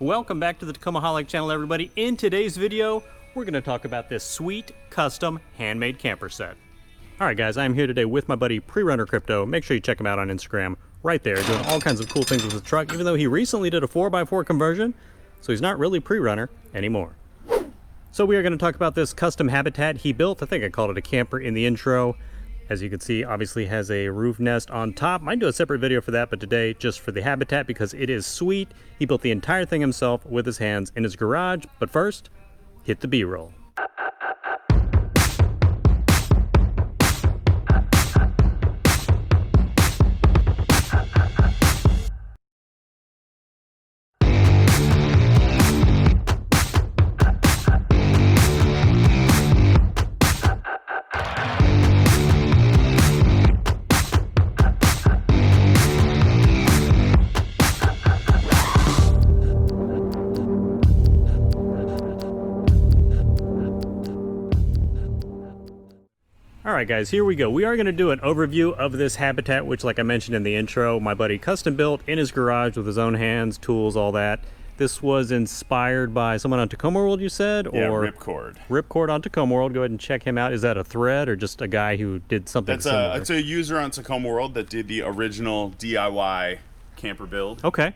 Welcome back to the Tacomaholic channel, everybody. In today's video, we're going to talk about this sweet, custom, handmade camper set. Alright guys, I'm here today with my buddy Pre-Runner Crypto. Make sure you check him out on Instagram right there, doing all kinds of cool things with the truck, even though he recently did a 4x4 conversion, so he's not really Pre-Runner anymore. So we are going to talk about this custom habitat he built. I think I called it a camper in the intro. As you can see, obviously has a roof nest on top. Might do a separate video for that, but today just for the habitat because it is sweet. He built the entire thing himself with his hands in his garage. But first, hit the B-roll. Alright guys, here we go. We are going to do an overview of this habitat, which like I mentioned in the intro, my buddy custom built in his garage with his own hands, tools, all that. This was inspired by someone on Tacoma World, you said? Yeah, or Ripcord. Ripcord on Tacoma World. Go ahead and check him out. Is that a thread or just a guy who did something similar? It's a user on Tacoma World that did the original DIY camper build. Okay.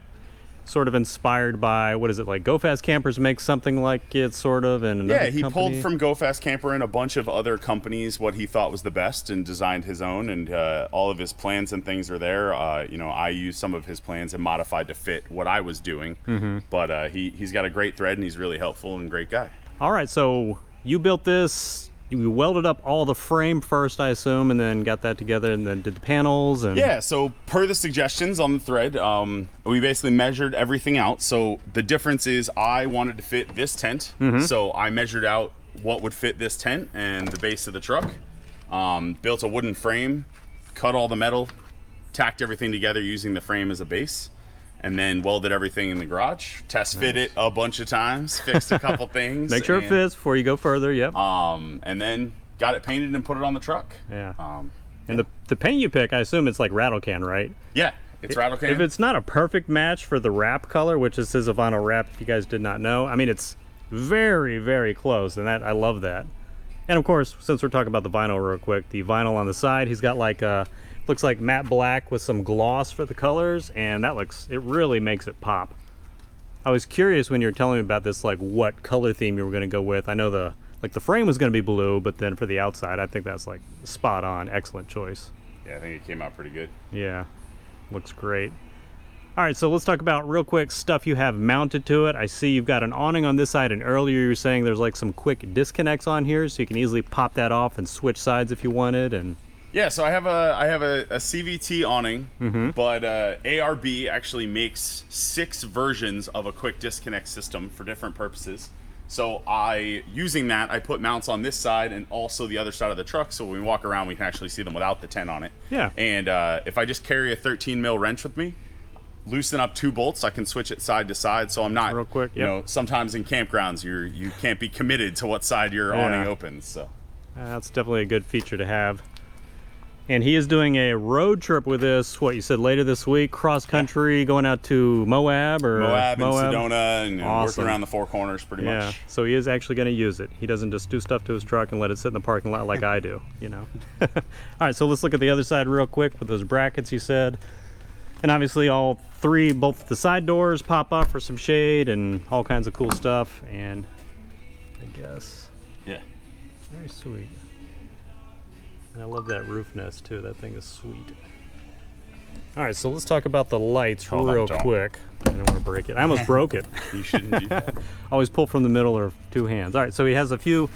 Sort of inspired by, what is it, like Go Fast Campers make something like it, sort of, and another Yeah, he company? pulled from Go Fast Camper and a bunch of other companies what he thought was the best and designed his own, and all of his plans and things are there. You know, I used some of his plans and modified to fit what I was doing, but he's got a great thread and he's really helpful and great guy. All right, so you built this, you welded up all the frame first, I assume, and then got that together and then did the panels and... Yeah, so per the suggestions on the thread, we basically measured everything out. So the difference is I wanted to fit this tent, so I measured out what would fit this tent and the base of the truck, built a wooden frame, cut all the metal, tacked everything together using the frame as a base, and then welded everything in the garage. Test fit it a bunch of times, fixed a couple things. Make sure it fits before you go further, yep. And then got it painted and put it on the truck. Yeah. And the paint you pick, I assume it's like rattle can, right? Yeah, it's rattle can. If it's not a perfect match for the wrap color, which this is a vinyl wrap if you guys did not know, I mean, it's very, very close, and I love that. And of course, since we're talking about the vinyl real quick, the vinyl on the side, he's got like a... looks like matte black with some gloss for the colors, and it really makes it pop. I was curious when you were telling me about this, like what color theme you were going to go with. I know the frame was going to be blue, but then for the outside, I think that's like spot on. Excellent choice. Yeah, I think it came out pretty good. Yeah, looks great. All right, so let's talk about real quick stuff you have mounted to it. I see you've got an awning on this side, and earlier you were saying there's like some quick disconnects on here, so you can easily pop that off and switch sides if you wanted. And yeah, so I have a CVT awning, but ARB actually makes 6 versions of a quick disconnect system for different purposes. So using that, I put mounts on this side and also the other side of the truck, so when we walk around, we can actually see them without the tent on it. Yeah. And if I just carry a 13 mil wrench with me, loosen up 2 bolts, I can switch it side to side, so I'm not, real quick, you know, sometimes in campgrounds, you can't be committed to what side your awning opens, so. That's definitely a good feature to have. And he is doing a road trip with this, what you said, later this week, cross country, going out to Moab and Sedona, and awesome. Working around the Four Corners pretty much. Yeah, so he is actually going to use it. He doesn't just do stuff to his truck and let it sit in the parking lot like I do, you know. All right, so let's look at the other side real quick with those brackets you said. And obviously all 3, both the side doors pop up for some shade and all kinds of cool stuff. And I guess, yeah, very sweet. And I love that roof nest too. That thing is sweet. All right, so let's talk about the lights real quick. I don't want to break it. I almost broke it. You shouldn't do that. Always pull from the middle or 2 hands. All right, so he has a few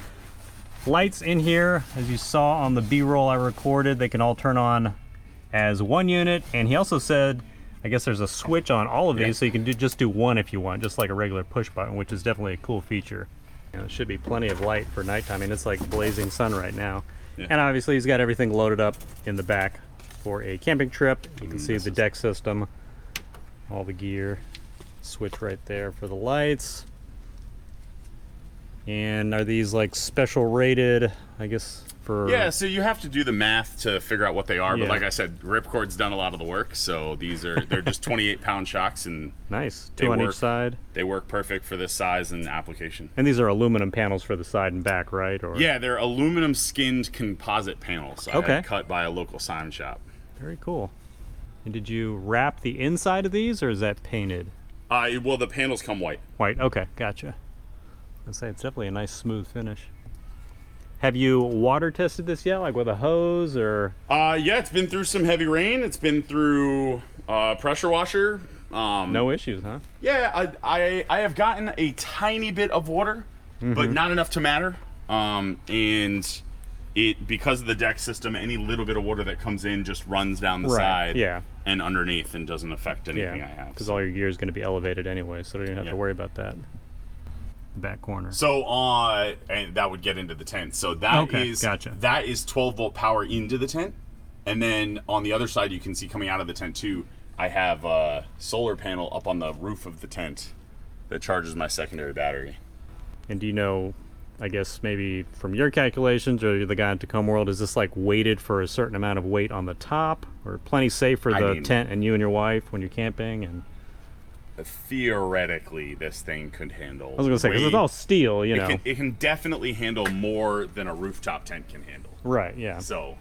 lights in here. As you saw on the B-roll I recorded, they can all turn on as 1 unit. And he also said, I guess there's a switch on all of these, so you can just do 1 if you want, just like a regular push button, which is definitely a cool feature. And there should be plenty of light for nighttime. I mean, it's like blazing sun right now. Yeah. And obviously he's got everything loaded up in the back for a camping trip. You can see the deck system, all the gear, switch right there for the lights. And are these like special rated, I guess, for... Yeah, so you have to do the math to figure out what they are. Yeah. But like I said, Ripcord's done a lot of the work. So they're just 28-pound shocks, and Nice. Two on each side. They work perfect for this size and application. And these are aluminum panels for the side and back, right? Or... Yeah, they're aluminum skinned composite panels. I had cut by a local sign shop. Very cool. And did you wrap the inside of these, or is that painted? Well, the panels come white. White, okay, gotcha. I'd say it's definitely a nice smooth finish. Have you water tested this yet, like with a hose or? Yeah, it's been through some heavy rain. It's been through pressure washer. No issues, huh? Yeah, I have gotten a tiny bit of water, but not enough to matter. And because of the deck system, any little bit of water that comes in just runs down the side and underneath and doesn't affect anything I have. Because all your gear is going to be elevated anyway, so you don't have to worry about that. Back corner. So and that would get into the tent. So that is that is 12-volt power into the tent. And then on the other side, you can see coming out of the tent too, I have a solar panel up on the roof of the tent that charges my secondary battery. And do you know, I guess maybe from your calculations or the guy in Tacoma World, is this like weighted for a certain amount of weight on the top, or plenty safe for the tent and you and your wife when you're camping? And theoretically, this thing could handle. I was gonna say, because it's all steel, you know. It can definitely handle more than a rooftop tent can handle. Right. Yeah. So.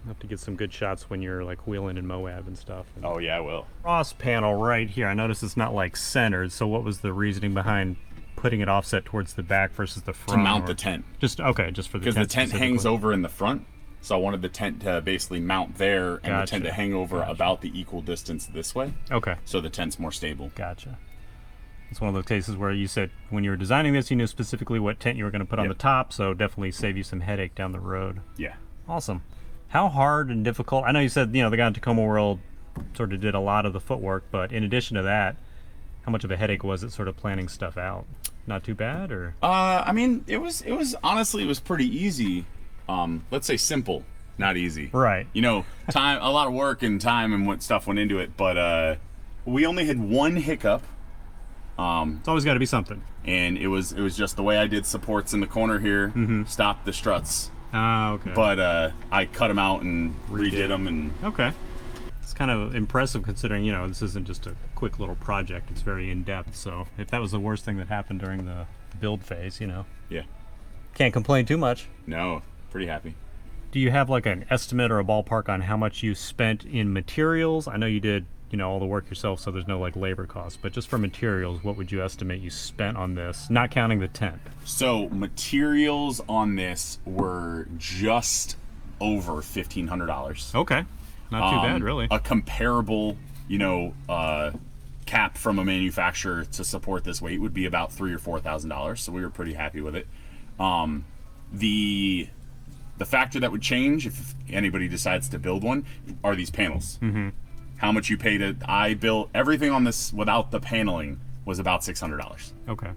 I'll have to get some good shots when you're like wheeling in Moab and stuff. Oh yeah, I will. Cross panel right here. I noticed it's not like centered. So what was the reasoning behind putting it offset towards the back versus the front? To mount the tent. Just just for the tent. Because the tent hangs over in the front. So I wanted the tent to basically mount there and the tent to hang over about the equal distance this way. Okay. So the tent's more stable. Gotcha. It's one of those cases where you said when you were designing this, you knew specifically what tent you were going to put on the top, so definitely save you some headache down the road. Yeah. Awesome. How hard and difficult, I know you said, the guy in Tacoma World sort of did a lot of the footwork, but in addition to that, how much of a headache was it sort of planning stuff out? Not too bad, or? I mean, it was honestly, it was pretty easy. Let's say simple, not easy. Right. Time, a lot of work and time and what stuff went into it, but we only had one hiccup. It's always got to be something. And it was just the way I did supports in the corner here, stopped the struts. Ah, okay. But I cut them out and redid them. And okay. It's kind of impressive considering, this isn't just a quick little project. It's very in-depth. So if that was the worst thing that happened during the build phase, Yeah. Can't complain too much. No, pretty happy. Do you have like an estimate or a ballpark on how much you spent in materials? I know you did, all the work yourself, so there's no like labor costs, but just for materials, what would you estimate you spent on this, not counting the tent? So materials on this were just over $1,500. Okay. Not too bad, really. A comparable, cap from a manufacturer to support this weight would be about $3,000 or $4,000. So we were pretty happy with it. The factor that would change if anybody decides to build one are these panels. Mm-hmm. How much you pay I built everything on this without the paneling was about $600. Okay.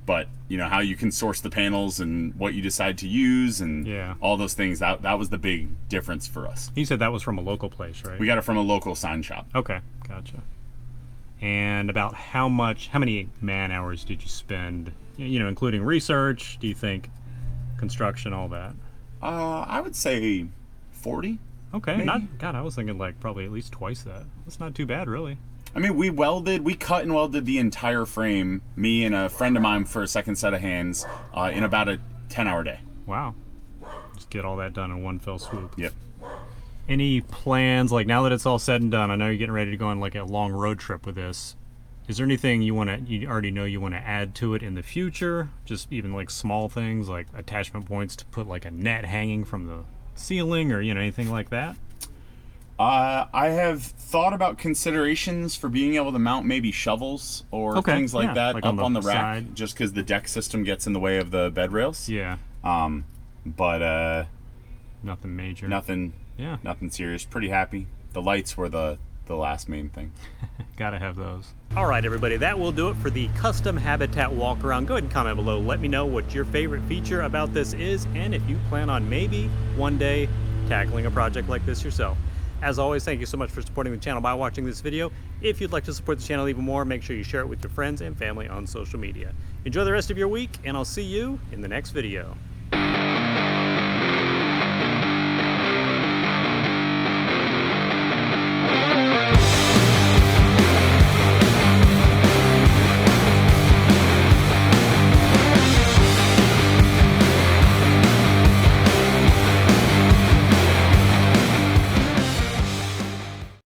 But how you can source the panels and what you decide to use and all those things, that was the big difference for us. You said that was from a local place, right? We got it from a local sign shop. Okay, gotcha. And about how many man hours did you spend, including research, do you think, construction, all that? I would say 40. Okay, maybe. I was thinking like probably at least twice that. That's not too bad, really. I mean, we cut and welded the entire frame, me and a friend of mine for a second set of hands, in about a 10-hour day. Wow. Just get all that done in one fell swoop. Yep. Any plans, like now that it's all said and done, I know you're getting ready to go on like a long road trip with this. Is there anything you already know you want to add to it in the future? Just even like small things like attachment points to put like a net hanging from the ceiling or, anything like that? I have thought about considerations for being able to mount maybe shovels or things like that like up on the rack, side. Just because the deck system gets in the way of the bed rails. Yeah. But nothing major. Nothing. Yeah. Nothing serious. Pretty happy. The lights were the last main thing. Gotta have those. All right, everybody, that will do it for the custom habitat walk around. Go ahead and comment below. Let me know what your favorite feature about this is, and if you plan on maybe one day tackling a project like this yourself. As always, thank you so much for supporting the channel by watching this video. If you'd like to support the channel even more, make sure you share it with your friends and family on social media. Enjoy the rest of your week, and I'll see you in the next video.